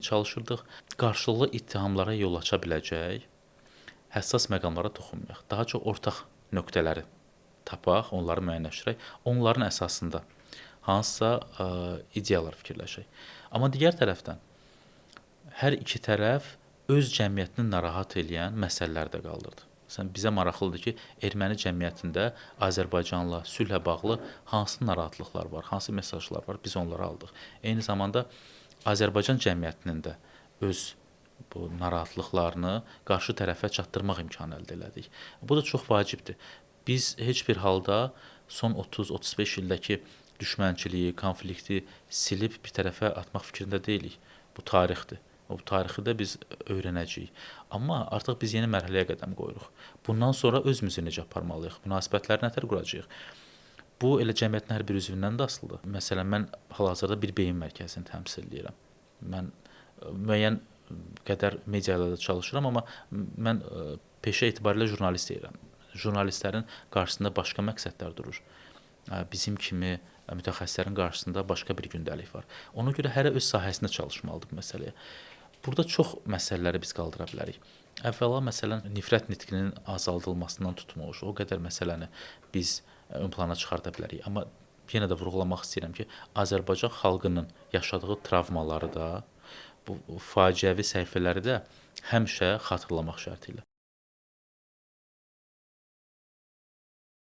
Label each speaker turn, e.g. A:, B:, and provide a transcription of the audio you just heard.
A: çalışırdıq. Qarşılıqlı ittihamlara yol aça biləcək həssas məqamlara toxunmayaq. Daha çox ortaq nöqtələri tapaq, onları müəyyənləşdirək. Onların əsasında hansısa ideyalar fikirləşək. Amma digər tərəfdən hər iki tərəf öz cəmiyyətini narahat edən məsələlər də qaldırdı. Məsələn, bizə maraqlıdır ki, erməni cəmiyyətində Azərbaycanla sülhlə bağlı hansı narahatlıqlar var, hansı mesajlar var, biz onları aldıq. Eyni zamanda Azərbaycan cəmiyyətinin də öz bu narahatlıqlarını qarşı tərəfə çatdırmaq imkanı əldə elədik. Bu da çox vacibdir. Biz heç bir halda son 30-35 ildəki düşmənçiliyi, konflikti silib bir tərəfə atmaq fikrində deyilik. Bu tarixdir. O tarixi də biz öyrənəcəyik. Amma artıq biz yeni mərhələyə qədəm qoyuruq. Bundan sonra özümüzü necə aparmalıyıq? Münasibətləri nətər quracağıq? Bu elə cəmiyyətin hər bir üzvündən də asılıdır. Məsələn, mən hal-hazırda bir beyin mərkəzini təmsil edirəm. Mən müəyyən qədər medialarda çalışıram, amma mən peşə etibarilə jurnalist deyirəm. Jurnalistlərin qarşısında başqa məqsədlər durur. Bizim kimi mütəxəssislərin qarşısında başqa bir gündəlik var. Ona görə hərə öz sahəsində çalışmalıdır bu məsələyə. Burada çox məsələləri biz qaldıra bilərik. Əvvəla, məsələn, nifrət nitqinin azaldılmasından tutmuş, o qədər məsələni biz ön plana çıxarda bilərik. Amma yenə də vurğulamaq istəyirəm ki, Azərbaycan xalqının yaşadığı travmaları da, bu faciəvi səhifələri də həmişə xatırlamaq şərti ilə.